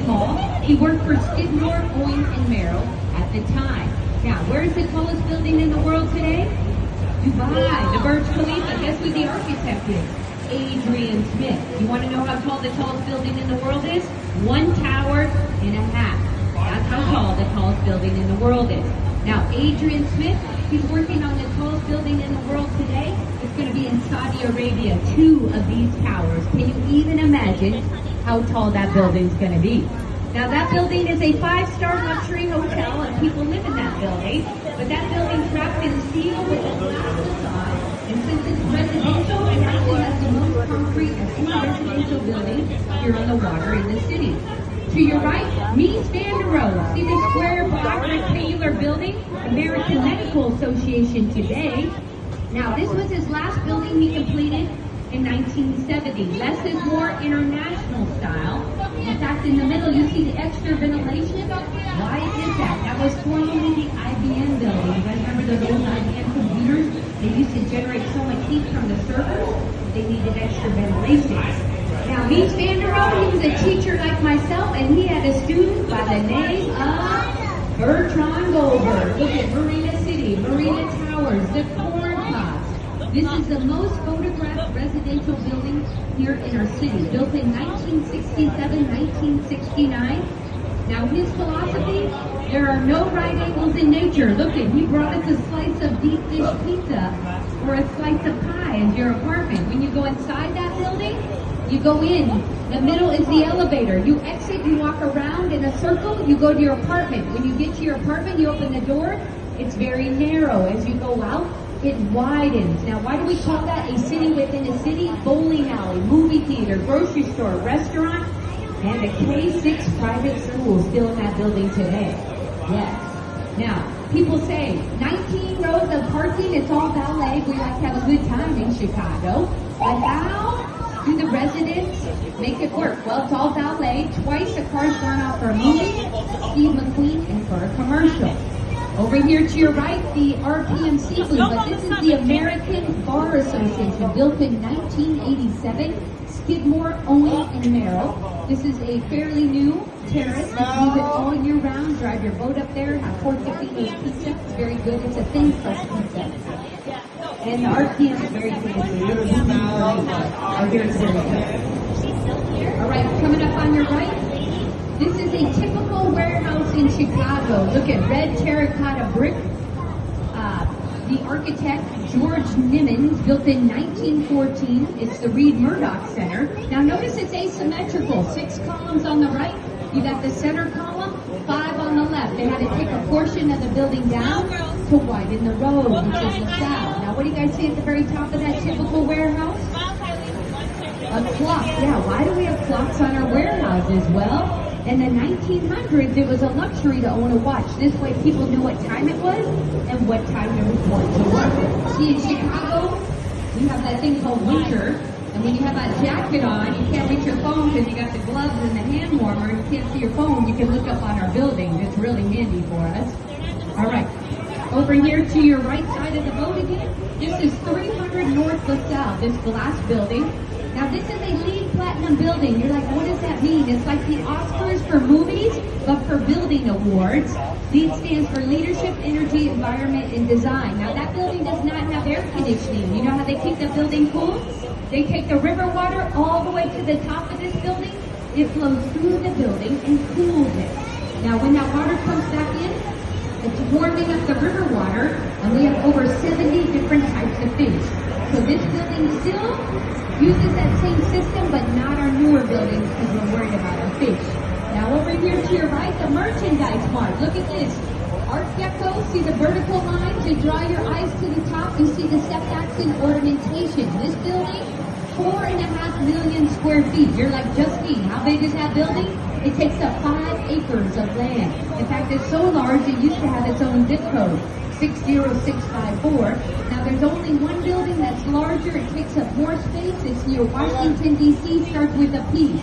small. He worked for Skidmore, Owings, and Merrill at the time. Now, where is the tallest building in the world today? Dubai, the Burj Khalifa. Guess who the architect is? Adrian Smith. You want to know how tall the tallest building in the world is? 1 tower and a half. That's how tall the tallest building in the world is. Now, Adrian Smith, he's working on the tallest building in the world today. It's going to be in Saudi Arabia, 2 of these towers. Can you even imagine how tall that building's going to be? Now, that building is a 5-star luxury hotel, and people live in that building. But that building's wrapped in steel with a glass facade. And since it's residential, it actually has the most concrete of any residential building here on the water in the city. To your right, Mies van der Rohe. See this square black rectangular building? American Medical Association today. Now, this was his last building he completed in 1970. Less is more international style. In fact, in the middle, you see the extra ventilation. Why is that? That was formerly the IBM building. You guys remember those old IBM computers? They used to generate so much heat from the servers, they needed extra ventilation. Now, Mies van der Rohe, he was a teacher like myself, and he had a student by the name of Bertrand Goldberg. Look at Marina City, Marina Towers, the Corn Pots. This is the most photographed residential building here in our city, built in 1967, 1969. Now, his philosophy, there are no right angles in nature. Look at, he brought us a slice of deep dish pizza or a slice of pie as your apartment. When you go inside that building, you go in, the middle is the elevator. You exit, you walk around in a circle, you go to your apartment. When you get to your apartment, you open the door, it's very narrow. As you go out, it widens. Now, why do we call that a city within a city? Bowling alley, movie theater, grocery store, restaurant, and a K-6 private school still in that building today. Yes. Now, people say 19 rows of parking, it's all valet. We like to have a good time in Chicago. But how do the residents make it work? Well, it's all valet. Twice a car's gone out for a movie, Steve McQueen, and for a commercial. Over here to your right, the RPM Seafood, but this is the American Bar Association, built in 1987. Skidmore, Owings, and Merrill. This is a fairly new terrace. You can use it all year round. Drive your boat up there, have Portofino's pizza. It's very good. It's a thin crust pizza. And the RPM is very fancy. Oh, here it's very good. All right, coming up on your right, this is a typical warehouse in Chicago. Look at red terracotta brick. The architect, George Nimmons, built in 1914. It's the Reed Murdoch Center. Now notice it's asymmetrical. 6 columns on the right. You got the center column, 5 on the left. They had to take a portion of the building down to widen the road, which is LaSalle. Now what do you guys see at the very top of that typical warehouse? A clock. Yeah, why do we have clocks on our warehouses? Well, in the 1900s, it was a luxury to own a watch. This way people knew what time it was and what time it was going to work. See, in Chicago, we have that thing called winter, and when you have that jacket on, you can't reach your phone because you got the gloves and the hand warmer, you can't see your phone, you can look up on our buildings. It's really handy for us. All right, over here to your right side of the boat again, this is 300 North LaSalle, this glass building. Now this is a LEED Platinum building. You're like, what does that mean? It's like the Oscars for movies, but for building awards. LEED stands for Leadership, Energy, Environment, and Design. Now that building does not have air conditioning. You know how they keep the building cool? They take the river water all the way to the top of this building. It flows through the building and cools it. Now when that water comes back in, it's warming up the river water, and we have over 70 different types of fish. So this building still uses that same system, but not our newer buildings because we're worried about our fish. Now over here to your right, the merchandise mart. Look at this. Art Deco, see the vertical lines? You draw your eyes to the top, you see the setbacks and ornamentation. This building, 4.5 million square feet. You're like, Justine, how big is that building? It takes up 5 acres of land. In fact, it's so large, it used to have its own zip code. 60654. Now there's only one building that's larger, it takes up more space, it's near Washington, D.C., starts with a P.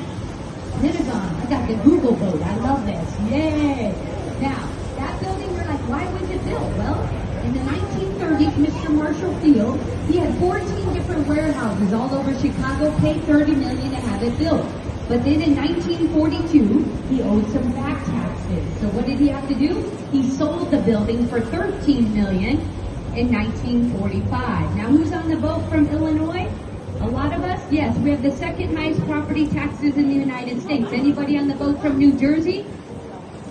Pentagon, I got the Google vote, I love this, yay! Now, that building, we're like, why was it built? Well, in the 1930s, Mr. Marshall Field, he had 14 different warehouses all over Chicago, paid $30 million to have it built. But then in 1942, he owed some back taxes. So what did he have to do? He sold the building for $13 million in 1945. Now who's on the boat from Illinois? A lot of us? Yes, we have the second highest property taxes in the United States. Anybody on the boat from New Jersey?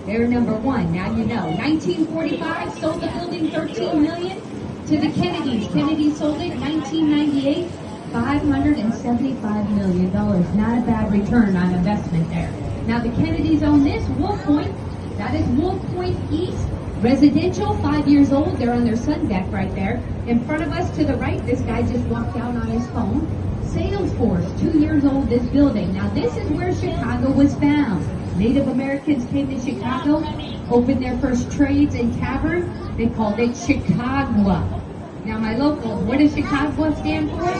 They're number one. Now you know. 1945, sold the building $13 million to the Kennedys. Kennedy sold it 1998, $575 million. Not a bad return on investment there. Now the Kennedys own this, Wolf Point. That is Wolf Point East. Residential, 5 years old. They're on their sun deck right there. In front of us to the right, this guy just walked out on his phone. Salesforce, 2 years old, this building. Now this is where Chicago was found. Native Americans came to Chicago, opened their first trades and taverns. They called it Chicago. Now my locals, what does Chicago stand for?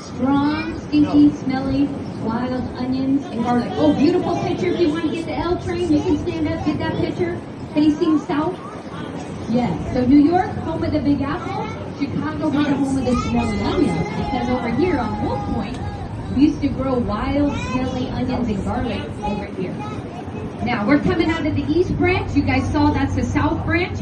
Strong, stinky, smelly, wild onions and garlic. Oh, beautiful picture. If you want to get the L train, you can stand up, get that picture. Facing south? Yes. So New York, home of the Big Apple. Chicago was the home of the smelly onions. Because over here on Wolf Point, we used to grow wild, smelly onions and garlic over here. Now, we're coming out of the East Branch. You guys saw that's the South Branch.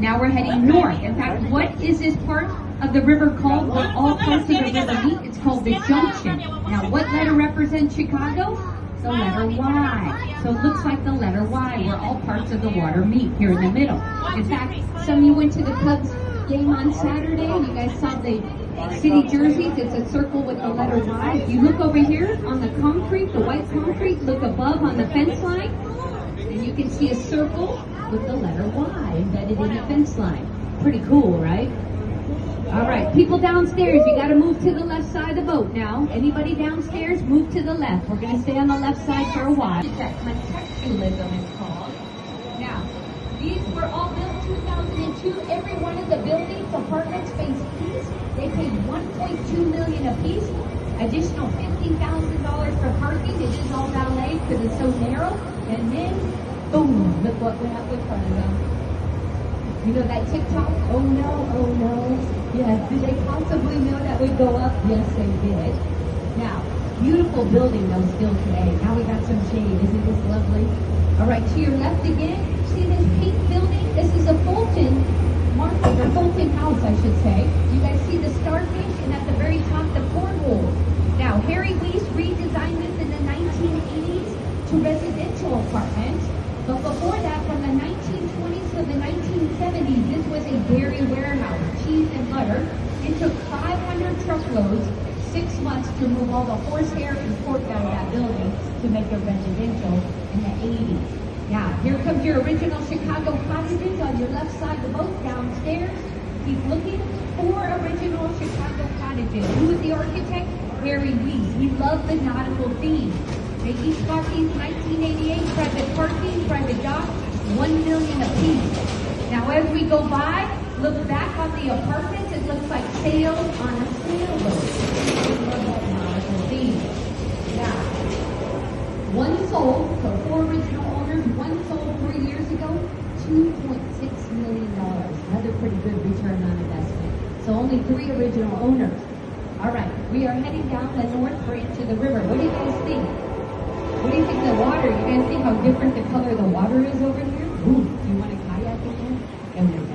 Now we're heading north. In fact, what is this part of the river called? Where all parts of the river meet? It's called the Junction. Now, what letter represents Chicago? The letter Y. So it looks like the letter Y, where all parts of the water meet here in the middle. In fact, some of you went to the Cubs game on Saturday. You guys saw the city jerseys. It's a circle with the letter Y. If you look over here on the concrete, the white concrete, look above on the fence line, and you can see a circle with the letter Y embedded in the fence line. Pretty cool, right? All right, people downstairs, you got to move to the left side of the boat now. Anybody downstairs, move to the left. We're going to stay on the left side for a while. That contextualism is called. Now, these were all built 2002. Every one of the buildings, apartments face east. They paid $1.2 million a piece. Additional $50,000 for parking. It is all valet because it's so narrow. And then, boom, look what went up in front of them. You know that TikTok? Oh no, oh no. Yes, did they possibly know that would go up? Yes, they did. Now, beautiful building though still today. Now we got some shade. Isn't this lovely? All right, to your left again. See this pink building? This is a Fulton Market, or Fulton House, I should say. You guys see the starfish? And at the very top, the cornhole. Now, Harry Weiss redesigned this in the 1980s to residential apartments. But before that, from the 1920s to the 1970s, this was a dairy warehouse, cheese and butter. It took 500 truckloads, 6 months to remove all the horsehair and pork out of that building to make it residential in the 80s. Now, here comes your original Chicago cottages on your left side of the boat downstairs. Keep looking for original Chicago cottages. Who was the architect? Harry Weiss. He loved the nautical theme. They each got these 1988, private parking, private dock, $1 million apiece. Now as we go by, look back on the apartments, it looks like sails on a sailboat. I love that nautical theme. Now, one sold, so 4 original owners, one sold 3 years ago, $2.6 million. Another pretty good return on investment. So only 3 original owners. All right, we are heading down the north branch of the river. What do you guys think? What do you think of the water? You guys see how different the color of the water is over here? Ooh, do you want to kayak in there?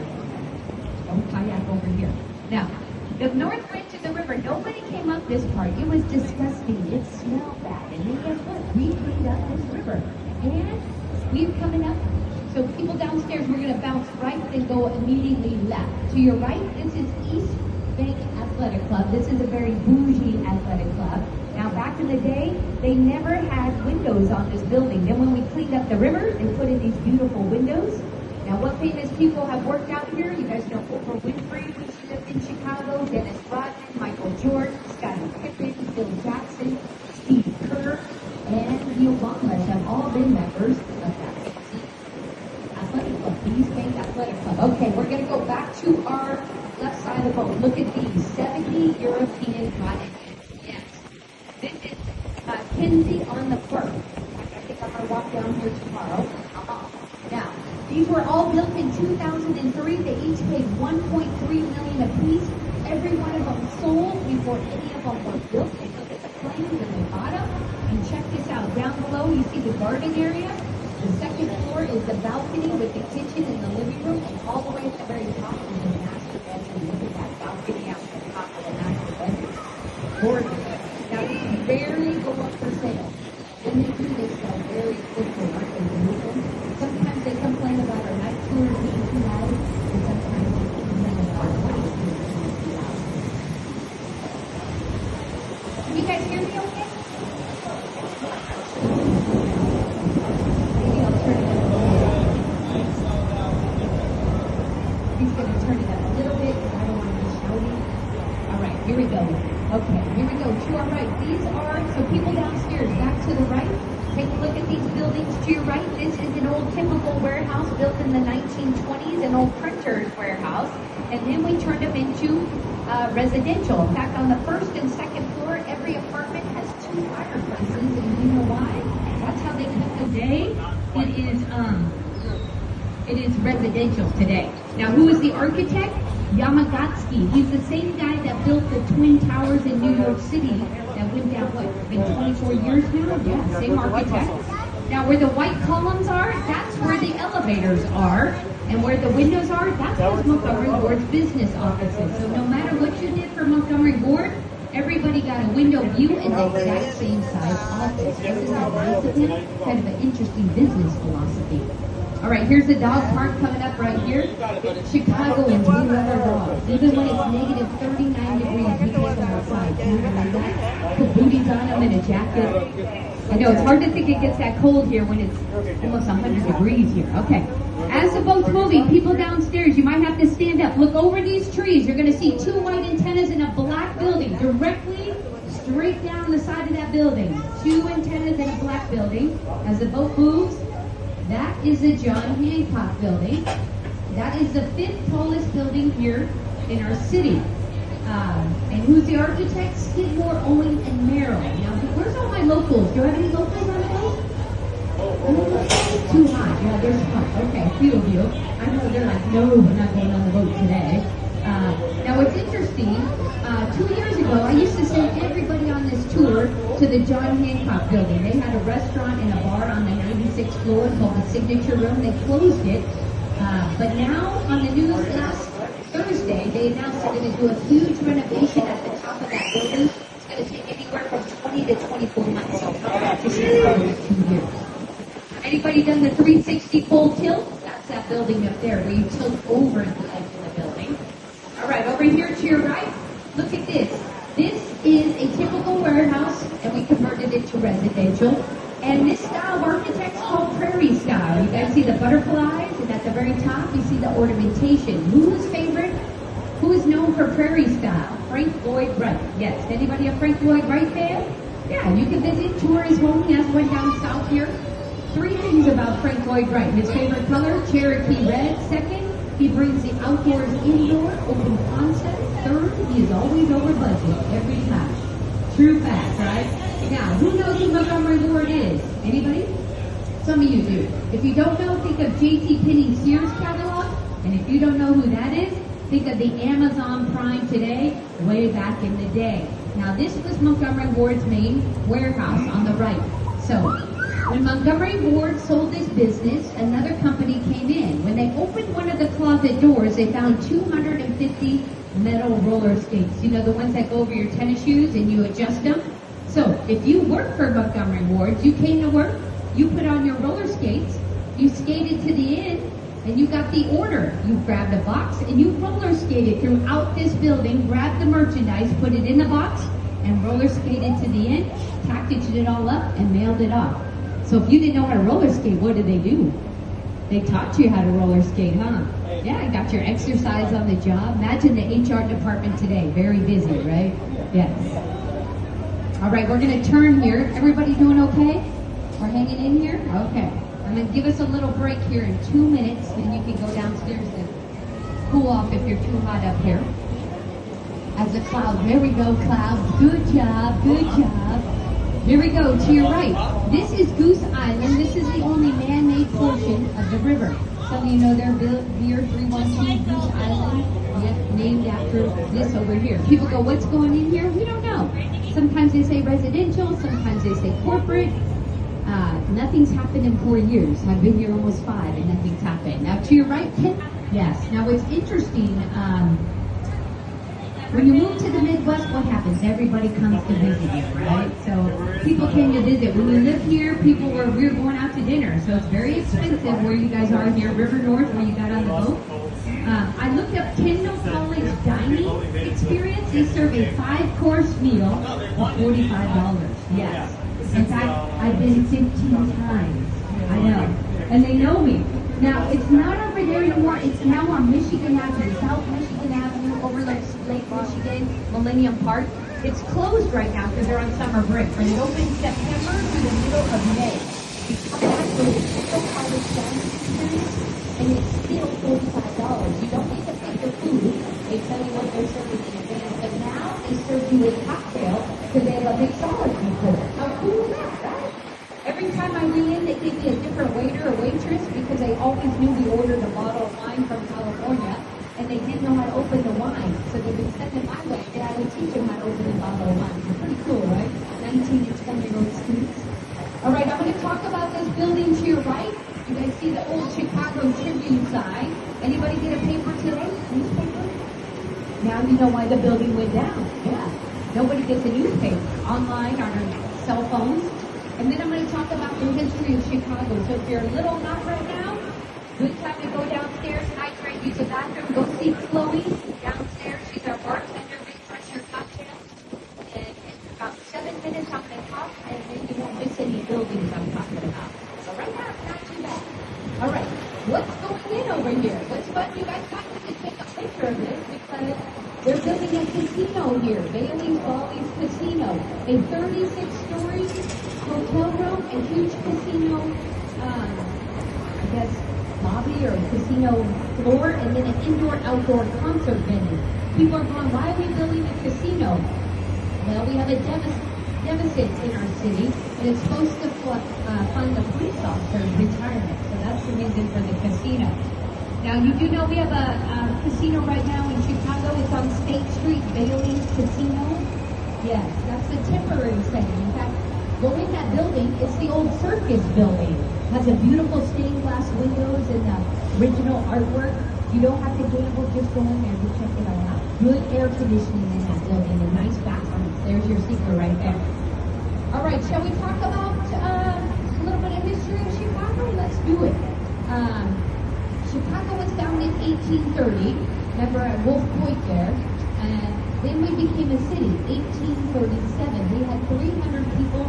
Don't kayak over here. Now, the north branch of the river, nobody came up this part. It was disgusting. It smelled bad. And then guess what? We cleaned up this river. And we're coming up. So people downstairs, we're going to bounce right and go immediately left. To your right, this is East Bank Athletic Club. This is a very bougie athletic club. Now, back in the day, they never had windows on this building. Then when we cleaned up the river, they put in these beautiful windows. Now, what famous people have worked out here? You guys know Oprah Winfrey, when she lived in Chicago, Dennis Rodman, Michael Jordan, Scottie Pippen, Phil Jackson, Steve Kerr, and the Obamas have all been members of that athletic club, the East Bank Athletic Club. Okay, we're going to go back to our left side of the boat. Look at these 70 European cottages. This is Kinsey on the Firth. I think I'm going to walk down here tomorrow. Now, these were all built in 2003. They each paid $1.3 million apiece. Every one of them sold before any of them were built. And look at the plan. bathrooms in the bottom. And check this out. Down below, you see the garden area. The second floor is the balcony with the kitchen and the living room. And all the way at the very top is the master bedroom. Look at that balcony out the top of the master bedroom. Gorgeous. Now, these rarely go up for sale. When they do, they sell very quickly, aren't they? Sometimes they complain about our night tours being too loud, and sometimes they complain about our night tours being too loud. Can you guys hear me okay? Maybe I'll turn it up a little bit. He's going to turn it up a little bit because I don't want to be shouting. All right, here we go. Okay, here we go. To our right, these are, so people downstairs, back to the right, take a look at these buildings to your right. This is an old chemical warehouse built in the 1920s, an old printer's warehouse. And then we turned them into residential. In fact, on the first and second floor, every apartment has 2 fireplaces. And you know why? That's how they cook the day. It is residential today. Now, who is the architect? Yamagatsky. He's the same guy that built the Twin Towers in New York City that went down, what, been 24 years now? Yeah, same architect. Now, where the white columns are, that's where the elevators are. And where the windows are, that's where Montgomery Ward's business offices. So no matter what you did for Montgomery Ward, everybody got a window view in the exact same size office. Isn't that nice of him? Kind of an interesting business philosophy. All right, here's the dog park coming up right here. Chicagoans, we love our dogs. Even when it's negative 39 degrees, we take them outside. Can you believe that? Put booties on them and a jacket. I know, it's hard to think it gets that cold here when it's almost 100 degrees here. Okay. As the boat's moving, people downstairs, you might have to stand up. Look over these trees. You're going to see 2 white antennas in a black building directly straight down the side of that building. 2 antennas in a black building. As the boat moves, that is the John Hancock building. That is the 5th tallest building here in our city. And who's the architect? Skidmore, Owings, and Merrill. Now, where's all my locals? Do I have any locals on the boat? Too hot. Yeah, there's fun. Okay, a few of you. I know they're like, no, we're not going on the boat today. Now, what's interesting, 2 years ago, I used to send everybody on this tour to the John Hancock building. They had a restaurant and a bar on the 96th floor called the Signature Room. They closed it. But now, on the news last Thursday, they announced they're going to do a huge renovation at the top of that building. It's going to take anywhere from 20 to 24 months. So, just in 2 years. Anybody done the 360 full tilt? That's that building up there where you tilt over the edge of the building. All right, over here to your right, look at this. This is a typical warehouse, and we converted it to residential. And this style of architecture is called prairie style. You guys see the butterflies, and at the very top, you see the ornamentation. Who's favorite? Who is known for prairie style? Frank Lloyd Wright. Yes. Anybody a Frank Lloyd Wright fan? Yeah, you can visit, tour his home. He has one down south here. 3 things about Frank Lloyd Wright. His favorite color, Cherokee red. Second, he brings the outdoors indoor, open concept. Third, he is always over budget every time. True fact, right? Now, who knows who Montgomery Ward is? Anybody? Some of you do. If you don't know, think of J.C. Penney Sears catalog. And if you don't know who that is, think of the Amazon Prime today, way back in the day. Now, this was Montgomery Ward's main warehouse on the right. So, when Montgomery Ward sold this business, another company came in. When they opened one of the closet doors, they found 250 metal roller skates. You know, the ones that go over your tennis shoes and you adjust them? So, if you work for Montgomery Ward, you came to work, you put on your roller skates, you skated to the end, and you got the order. You grabbed a box and you roller skated throughout this building, grabbed the merchandise, put it in the box, and roller skated to the end, packaged it all up, and mailed it off. So if you didn't know how to roller skate, what did they do? They taught you how to roller skate, huh? Yeah, I got your exercise on the job. Imagine the HR department today. Very busy, right? Yes. All right, we're going to turn here. Everybody doing okay? We're hanging in here? Okay. I'm going to give us a little break here in 2 minutes, and you can go downstairs and cool off if you're too hot up here. As a cloud, there we go, clouds. Good job, good job. Here we go, to your right. This is Goose Island. This is the only man-made portion of the river. Some of you know their beer 312 Goose Island, named after this over here. People go, what's going in here? We don't know. Sometimes they say residential, sometimes they say corporate. Nothing's happened in 4 years. I've been here almost 5 and nothing's happened. Now to your right, Ken? Yes. Now it's interesting. When you move to the Midwest, what happens? Everybody comes to visit you, right? So people came to visit. When you live here, we were going out to dinner. So it's very expensive where you guys are here, River North, where you got on the boat. I looked up Kendall College dining experience. They serve a 5-course meal for $45. Yes. In fact, I've been 15 times. I know. And they know me. Now, it's not over there anymore. It's now on Michigan Avenue, South Michigan Avenue, over Lake Michigan, Millennium Park. It's closed right now because they're on summer break, but it opens September to the middle of May. You come back to the Kendall College dining experience, and it's still $45. You don't need to pay for food. They tell you what they're serving in advance, but now they serve you a cocktail because they have a mixology course. How cool is that, right? Every time I went in, they give me a different waiter or waitress because they always knew we ordered a bottle of wine from California, and they didn't know how to open the wine. So they would send them my way, and I would teach them how to open a bottle of wine. It's pretty cool, right? 19 and 20-year-old students. All right, I'm going to talk about this building to your right. You guys see the old Chicago Tribune sign. Anybody get a paper today? Newspaper? Now you know why the building went down. Yeah. Nobody gets a newspaper online on their cell phones. And then I'm going to talk about the history of Chicago. So if you're a little nut right now, good time to go downstairs, hydrate, use the bathroom, go see Chloe downstairs. She's our bartender, refresh your cocktails. And in about 7 minutes, I'm going to talk, and then you won't miss any buildings I'm talking about. So right now, it's not too bad. All right, what's going in over here? What's fun? You guys got to take a picture of this because they're building a casino here, Bailey's Bally's Casino, a 36-story hotel room, a huge casino, I guess, lobby or casino floor, and then an indoor-outdoor concert venue. People are going, why are we building a casino? Well, we have a deficit in our city, and it's supposed to fund the police officer's retirement. So that's the reason for the casino. Now, you do know we have a casino right now in Chicago. It's on State Street, Bailey's Casino. Yes, that's a temporary setting. In fact, go in that building, it's the old circus building. It has a beautiful stained glass windows and the original artwork. You don't have to gamble, just go in there and check it all out. Good air conditioning in that building and nice bathrooms. There's your secret right there. All right, shall we talk about a little bit of history of Chicago? Let's do it. Chicago was founded in 1830. Remember at Wolf Point there. And then we became a city, 1837. We had 300 people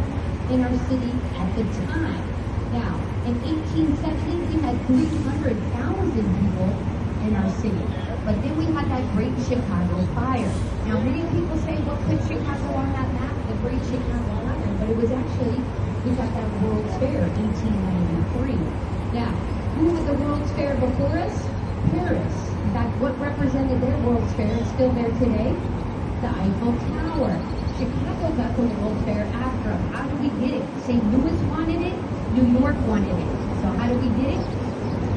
in our city at the time. Now, in 1870, we had 300,000 people in our city. But then we had that Great Chicago Fire. Now, many people say, what put Chicago on that map? The Great Chicago Fire. But it was actually, we got that World's Fair, 1893. Now, who was the World's Fair before us? Paris. In fact, what represented their World's Fair is still there today? The Eiffel Tower. Chicago got the World's Fair after them. How did we get it? St. Louis wanted it. New York wanted it. So how did we get it?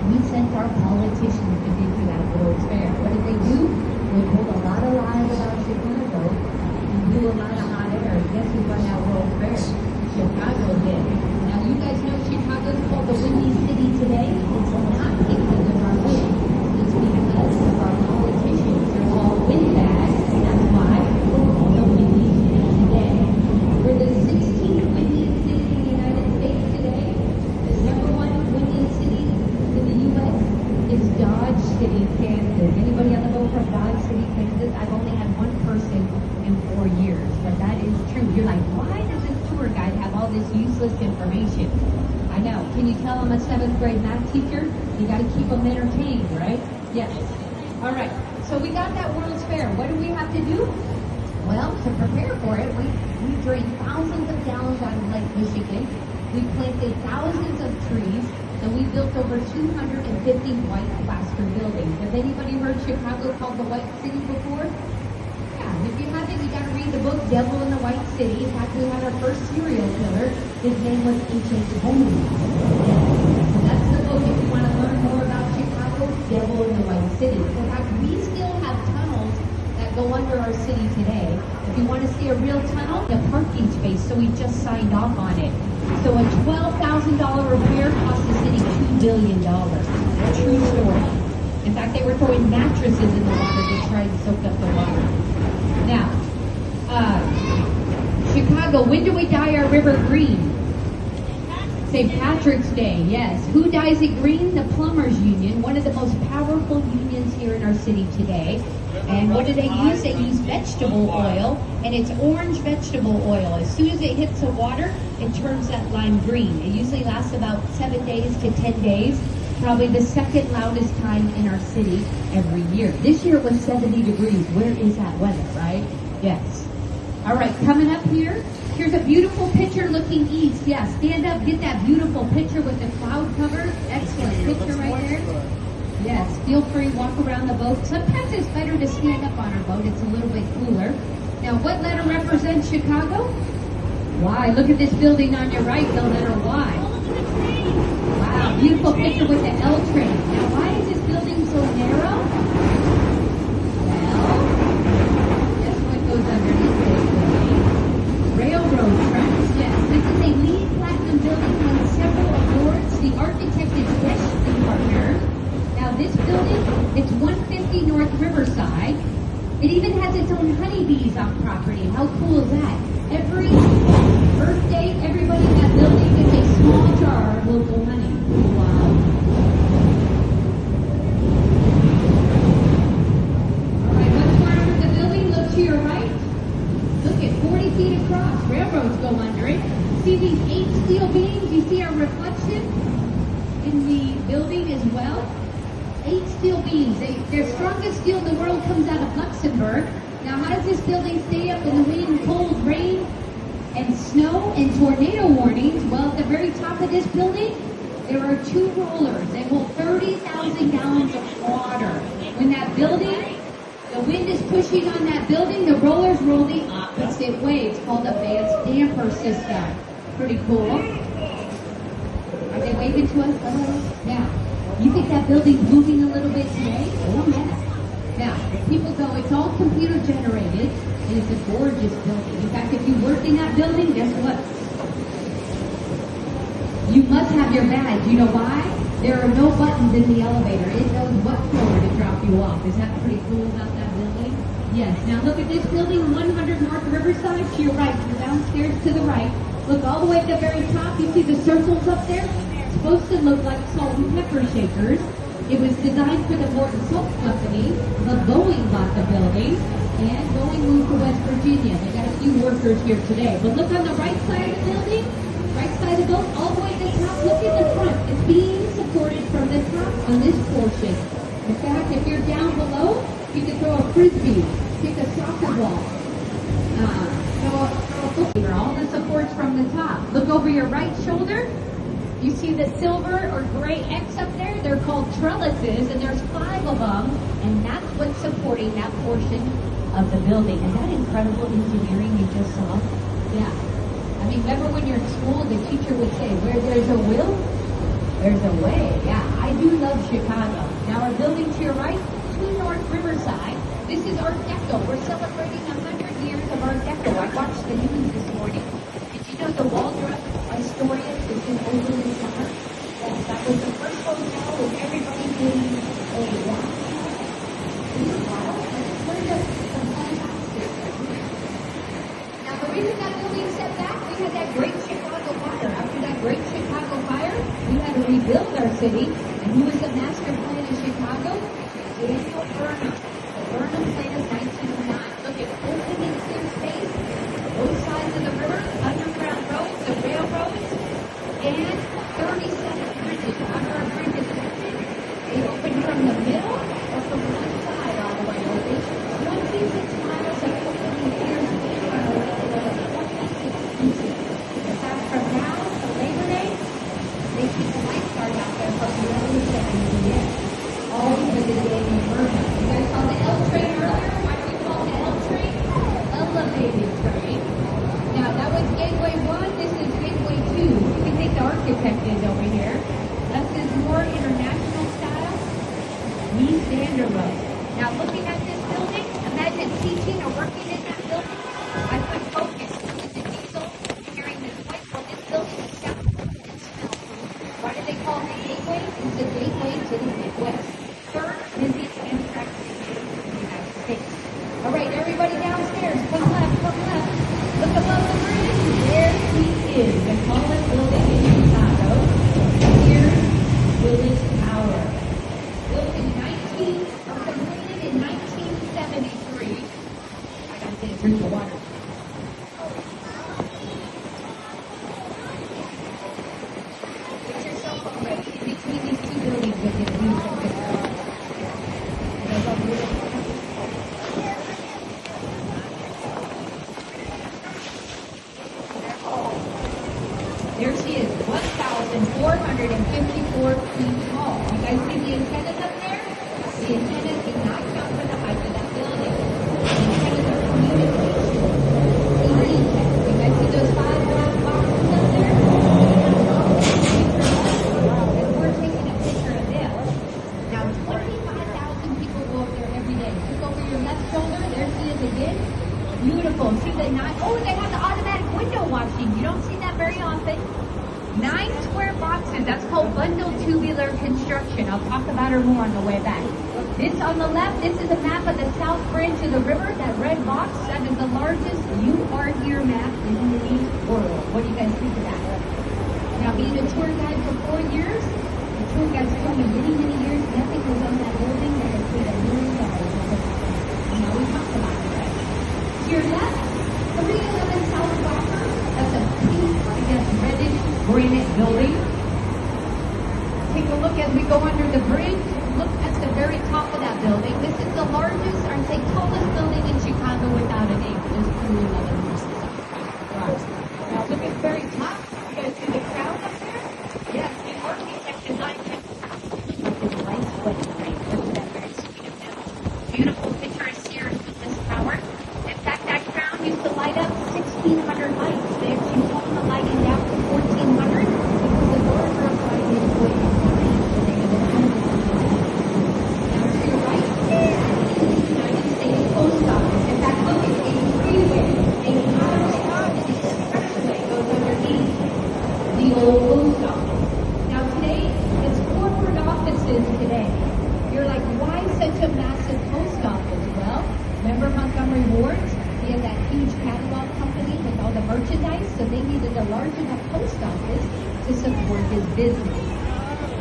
We sent our politicians to get to that World's Fair. What did they do? They told a lot of lies about Chicago and blew a lot of hot air. Guess who won that World's Fair? Chicago did. Now you guys know Chicago's called the Windy City today. It's not because of our wind. It's because of our politicians. They're all windbags, and that's why the Windy City today. We're the 16th windiest city in the United States today. The number one windiest city in the U.S. is Dodge City, Kansas. Anybody on the boat from Dodge City, Kansas? I've only had one person in 4 years, but that is true. You're like, why does this tour guide have all this useless information? I know. Can you tell I'm a 7th grade math teacher? You got to keep them entertained, right? Yes. All right. So we got that World's Fair. What do we have to do? Well, to prepare for it, we drained thousands of gallons out of Lake Michigan. We planted thousands of trees, and we built over 250 white plaster buildings. Have anybody heard Chicago called the White City before? Yeah, if you haven't, you got to read the book Devil in the White City. In fact, we had our first serial killer. His name was H.H. Holmes. So that's the book if you want to learn more about Chicago. city. In fact, we still have tunnels that go under our city today. If you want to see a real tunnel, a parking space, so we just signed off on it. So a $12,000 repair cost the city $2 billion. True story. In fact, they were throwing mattresses in the water to try and soak up the water. Now, Chicago, when do we dye our river green? St. Patrick's Day, yes. Who dyes it green? The Plumbers Union, one of the most powerful unions here in our city today. And what do they use? They use vegetable oil, and it's orange vegetable oil. As soon as it hits the water, it turns that lime green. It usually lasts about 7 days to 10 days, probably the second loudest time in our city every year. This year it was 70 degrees. Where is that weather, right? Yes. All right, coming up here, here's a beautiful picture looking east. Yeah, stand up, get that beautiful picture with the cloud cover. Excellent picture right there. Yes, feel free, walk around the boat. Sometimes it's better to stand up on our boat. It's a little bit cooler. Now, what letter represents Chicago? Y. Look at this building on your right, the letter Y. Wow, beautiful picture with the L train. Now, why is this building so narrow? Well, guess what goes underneath this building? Railroad tracks, yes. This is a LEED Platinum building, won several awards. The architect is Westley Partners. Now this building, it's 150 North Riverside. It even has its own honeybees on property. How cool is that? Every Earth Day, everybody in that building gets a small jar of local honey. Wow. All right, what's going on with the building? Look to your right. Look at 40 feet across. Railroads go under it. See these 8 steel beams? You see our reflection in the building as well? 8 steel beams. Their strongest steel in the world comes out of Luxembourg. Now, how does this building stay up in the wind, cold, rain, and snow, and tornado warnings? Well, at the very top of this building, there are 2 rollers. They hold 30,000 gallons of water. When that building, the wind is pushing on that building, the rollers roll the opposite way. It's called advanced damper system. Pretty cool. Are they waving to us? Hello? Now, you think that building's moving a little bit today? Oh, yeah. Now, people go, it's all computer generated, and it's a gorgeous building. In fact, if you work in that building, guess what? You must have your badge. You know why? There are no buttons in the elevator. It knows what floor to drop you off. Is that pretty cool about that building? Yes. Now look at this building, 100 North Riverside. To your right, you're downstairs to the right. Look all the way at the very top. You see the circles up there? Supposed to look like salt and pepper shakers. It was designed for the Morton Salt Company. The Boeing bought the building, and Boeing moved to West Virginia. They got a few workers here today. But look on the right side of the building, right side of the building, all the way to the top. Look at the front. It's being supported from the top on this portion. In fact, if you're down below, you can throw a frisbee, kick a soccer ball, throw a football. All the supports from the top. Look over your right shoulder. You see the silver or gray X up there? They're called trellises, and there's 5 of them, and that's what's supporting that portion of the building. Is that incredible engineering you just saw? Yeah. I mean, remember when you're in school, the teacher would say, where there's a will, there's a way. Yeah, I do love Chicago. Now, our building to your right, 2 North Riverside. This is Art Deco. We're celebrating 100 years of Art Deco. I watched the news this morning. Did you know the Waldorf Astoria is in open in summer? Yes, that was the first hotel with everybody doing a walk. Now, the reason that building set back, we had that great Chicago fire. After that great Chicago fire, we had to rebuild our city. And who was the master plan in Chicago? Daniel Burnham. The Burnham plan is 1909. Look at open and clear space, both sides of the river, underground roads, the railroads, and 37 bridges. After a bridge is open, they open from the middle or from one side all the way open. 26 miles of open and clear space on a railroad of 26 pieces. In fact, from now to Labor Day, they keep the lifeguard out there from the early 70s to the end. All because of Daniel Burnham. You guys saw the L train earlier? Why do we call it the L train? Elevated train. Now, that was Gateway 1. This is Gateway 2. You can take the architect in over here. This is more international style. We stand Alexander Road. Now, looking at this building, imagine teaching or working in that building. I would focus on the diesel carrying this white. Well, this building is soundproof and smell-proof. Why do they call it the gateway? It's the gateway to the Midwest. Third busiest Amtrak station in the United States. All right, everybody downstairs, come left, come left. Look above the bridge. There he is, the tallest building in Chicago. Here's Willis Tower. Built in completed in 1973. I gotta get a drink of water. Get your cell phone ready in between these two buildings with your beautiful picture. There she is, 1,454 feet tall. You guys see the antennas up there? The antennas do not count for the height of that building. The antennas are communication. TV antennas. You guys see those 5 black boxes up there? And we're taking a picture of them. Now, 25,000 people go up there every day. Look over your left shoulder. There she is again. Beautiful. See the they have the automatic window washing. You don't see that very often. 9 square boxes. That's called bundle tubular construction. I'll talk about her more on the way back. This on the left, this is a map of the South Branch of the river. That red box, that is the largest You Are Here map in the world. What do you guys think of that? Now, being a tour guide for 4 years, the tour guides told me many, many years, nothing was on that building that had paid $1 million on it. And now we talk about it, right? To your left, 311 South Walker. That's a pink, I guess, reddish granite building. Take a look as we go under the bridge. Look at the very top of that building. This is the largest, or I'd say tallest building in Chicago without a name. Just 311 versus. Right. Now look at the very top. You guys see the crowd up there? Yes, the architect designed it. It's light sweat, right? Look at that very sweet of them. Beautiful picture of Sears with this tower. In fact, that crown used to light up 1,600 lights. They actually toned the lighting down to 1,400 because the doors are up by the way. Now to your right, United States Post Office. In fact, look, it's a freeway. A expressway goes underneath the old post office. Now today, it's corporate offices today. You're like, why such a massive post office? Well, remember Montgomery Ward's? He had that huge catalog company with all the merchandise, so they needed a large enough post office to support his business.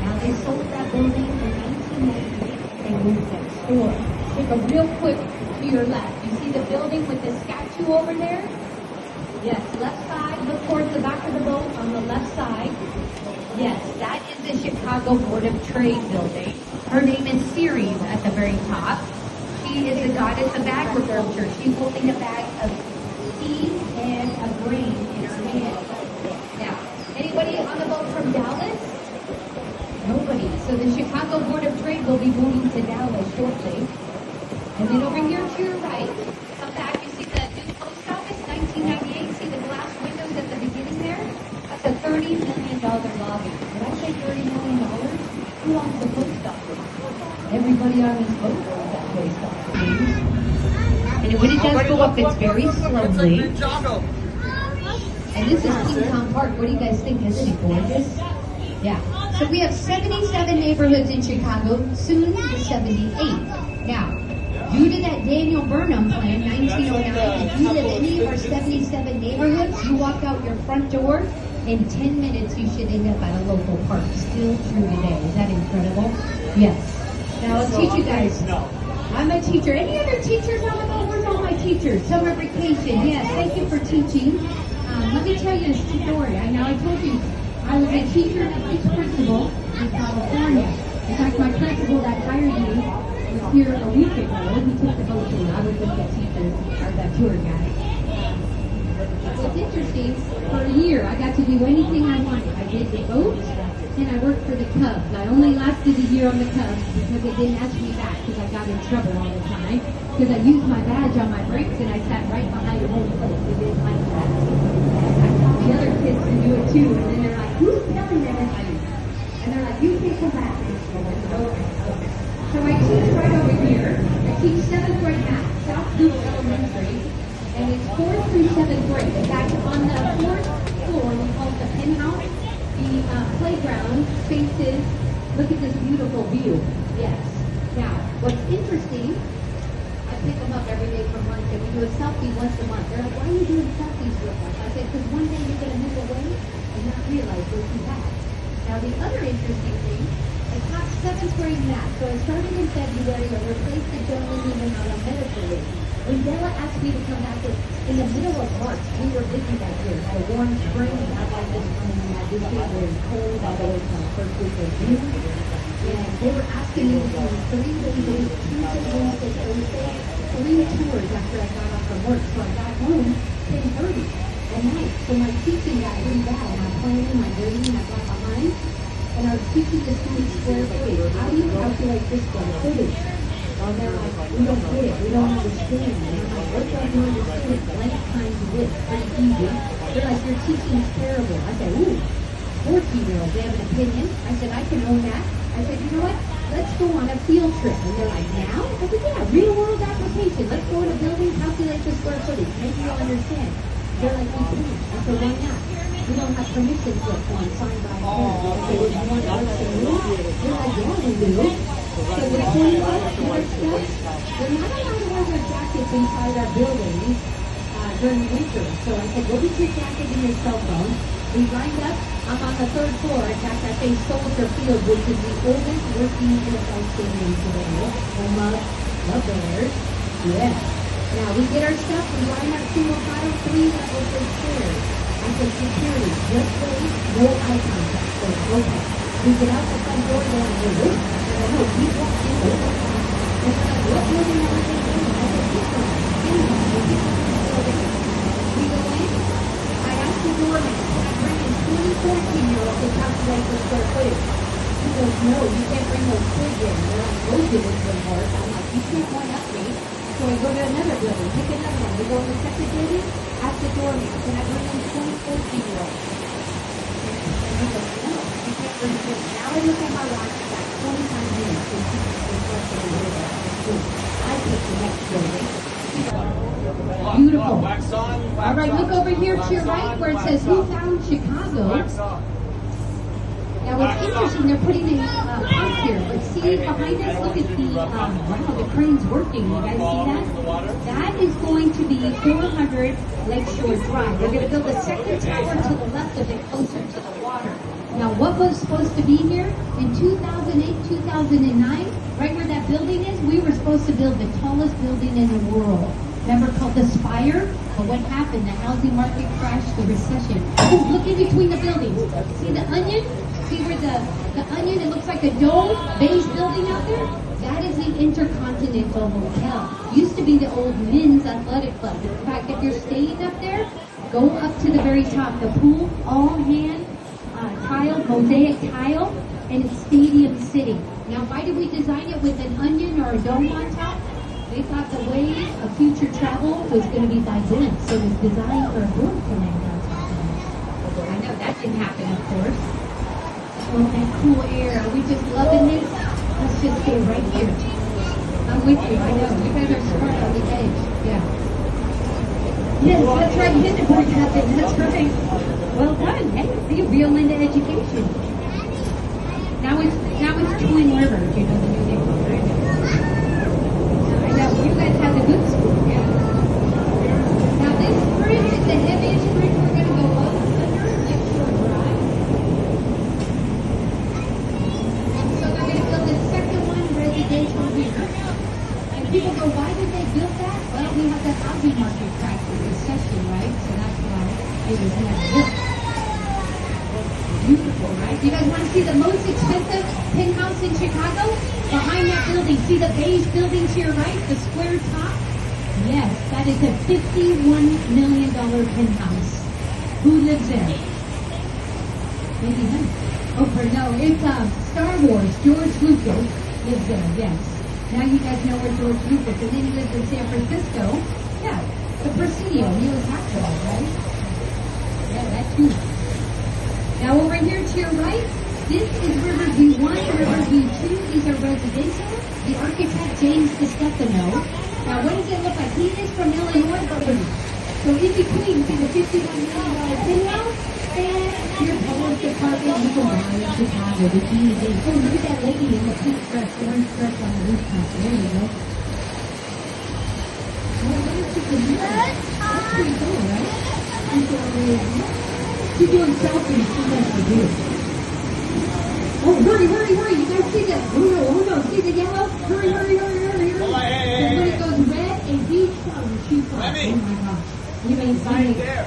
Now they sold that building in 1998. They moved next door. Take a real quick to your left. You see the building with the statue over there? Yes, left side. Look towards the back of the boat on the left side. Yes, that is the Chicago Board of Trade building. Her name is Ceres at the very top. She is the goddess of agriculture. She's holding a bag of seed and a grain in her hand. Now, anybody on the boat from Dallas? Nobody. So the Chicago Board of Trade will be moving to Dallas shortly. And then over here to your right, come back, you see the new post office, 1998. See the glass windows at the beginning there? That's a $30 million lobby. Did I say $30 million? Who owns the post office? Everybody on this boat owns that post office. And when it does go up, it's very slowly. And this is King Tom Park. What do you guys think? Isn't it gorgeous? Yeah. So we have 77 neighborhoods in Chicago, soon to 78. Now, due to that Daniel Burnham plan, 1909, if you live in any of our 77 neighborhoods, you walk out your front door, in 10 minutes you should end up at a local park. Still true today. Is that incredible? Yes. Now I'll teach you guys. I'm a teacher. Any other teachers on the boat? Where's all my teachers? Summer vacation. Yes, thank you for teaching. Let me tell you a story. I told you I was a teacher and a vice principal in California. In fact, my principal that hired me was here a week ago. He took the boat tour. I was with the teacher, or the tour guide. It's interesting. For a year, I got to do anything I wanted. I did the boat, and I worked for the Cubs. I only lasted a year on the Cubs because they didn't ask me back because I got in trouble all the time. Because I used my badge on my brakes and I sat right behind home plate. They didn't like that. I taught the other kids to do it too, and then they're like, "Who's telling everybody?" And they're like, "You can come back." So I teach right over teach 7th grade math, South Duke Elementary, and it's 4th through 7th grade. In fact, on the 4th floor, we call it the penthouse, the playground faces, look at this beautiful view. Yes. Now, what's interesting, I pick them up every day from lunch, and we do a selfie once a month. They're like, why are you doing selfies with us? I said, because one day you're going to move away and not realize what you have. Now, the other interesting thing, I taught 7th grade math. So I started in February and replaced the gentleman even out on medical leave. When Della asked me to come back in the middle of March, we were busy that year. Had a warm spring, not like this one. We had this week where it was cold, although it's the first week of June. And they were asking me to do 3 days a week, Tuesday, Wednesday, Thursday, 3 tours after I got off from work. So I got home 10:30 at night. So my teaching got really bad. My planning, my grading, I got behind. And I was teaching the students square footage. How do you calculate this square footage? Well, they're like, we don't get it. We don't understand. And I'm like, what don't you understand? Blank times this. Pretty easy. They're like, your teaching's terrible. I said, ooh, 14-year-olds, they have an opinion. I said, I can own that. I said, you know what? Let's go on a field trip. And they're like, now? I said, yeah, real world application. Let's go in a building, calculate the square footage. Maybe you'll understand. They're like, we can't. I said, why not? We don't have permission slips on signed by parents. They would want us to move. They're like, yeah, we do. So the 21 our stuff, they're not allowed to wear their jackets inside our buildings during winter. So I said, go get your jacket and your cell phone. We lined up. I'm on the 3rd floor. In fact, I face Soldier Field, which is the oldest working NFL stadium today. Home of the Bears. Yeah. Now we get our stuff. We line up single file, 3 levels of stairs. I said, security, just wait, no eye contact. So, okay. We get out the front door, they're like, wait, I know, keep walking, wait. And they're like, what building are we in? I said, this one. We go in. I asked the doorman, can I bring in 20 14-year-olds to calculate the square footage? He goes, no, you can't bring those kids in. They're like, those kids are hard. I'm like, you can't one up me. So I go to another building, pick another one. We go to the second building, ask the doorman, can I bring in 20 14-year-olds? And he goes, no, you can't bring them in. Now I look at my watch, I got 25 minutes to teach this lesson a little bit. I pick the next building. Beautiful. All right, look over here to your right where it says, who found Chicago? Now what's interesting, they're putting in parts here, but see behind us, look at the, wow, the crane's working. You guys see that? That is going to be 400 Lakeshore Drive. They're going to build a second tower to the left of it, closer to the water. Now what was supposed to be here in 2008, 2009, right where that building is, we were supposed to build the tallest building in the world. Remember, called the Spire? But what happened? The housing market crashed, the recession. Oh, look in between the buildings. See the onion? See where the onion, it looks like a dome, beige building out there? That is the Intercontinental Hotel. Used to be the old men's athletic club. In fact, if you're staying up there, go up to the very top. The pool, all hand tile, mosaic tile, and it's stadium sitting. Now, why did we design it with an onion or a dome on top? They thought the wave of future travel was going to be by glimpse, so it was designed for a group to land on top of it. I know that didn't happen, of course. Oh, that cool air. Are we just loving this? Let's just stay right here. I'm with you. I know. You guys are smart on the edge. Yeah. Yes, that's right. Hindenburg happened. That's right. Well done. Hey, see, real into education. Now it's Twin Rivers. You know the new name, right? I know. You guys have a good school. Yeah. Now this bridge is the heaviest bridge. We're going to go up under Lakeshore Drive. So they're going to build the second one residential here. And people go, why did they build that? Well, we have the housing market crash, the recession, right? So that's why it was never built. Beautiful, right? You guys want to see the most expensive penthouse in Chicago? Behind that building, see the beige building to your right, the square top? Yes, that is a $51 million penthouse. Who lives there? Maybe him. Oh, no, it's Star Wars. George Lucas lives there, yes. Now you guys know where George Lucas, and then he lives in San Francisco. Yeah, the Presidio, he was actual, right? Yeah, that's huge. Now over here to your right, this is Riverview 1, Riverview 2. These are residential. The architect, James the Stefano. Now, what does it look like? He is from Illinois, but so in between, see the $51 million pinwheel and your public department, you go down in Chicago, the GED. Oh, look at that lady in the pink dress, orange dress on the rooftop. There you go. Oh, what is she doing? That's pretty cool, right? She's doing selfies. She knows to do. Oh, hurry, hurry, hurry. You guys see that? Oh no, see the yellow? Hurry, hurry, hurry, hurry, hurry. Oh, hey, When it goes red, a huge cloud will shoot off. Oh my gosh. You may see it.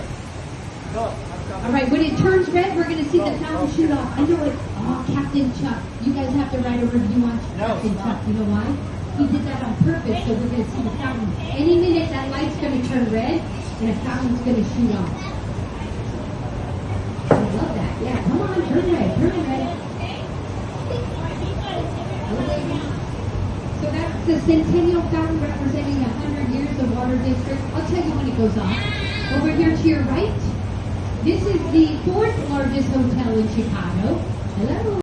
All right, when it turns red, we're going to see the fountain shoot off. I know it. Oh, Captain Chuck. You guys have to write a review on Captain Chuck. You know why? He did that on purpose, so we're going to see the fountain. Any minute, that light's going to turn red, and a fountain's going to shoot off. I love that. Yeah, come on, turn red, turn red. So that's the Centennial Fountain representing 100 years of Water District. I'll tell you when it goes off. Over here to your right, this is the fourth largest hotel in Chicago. Hello.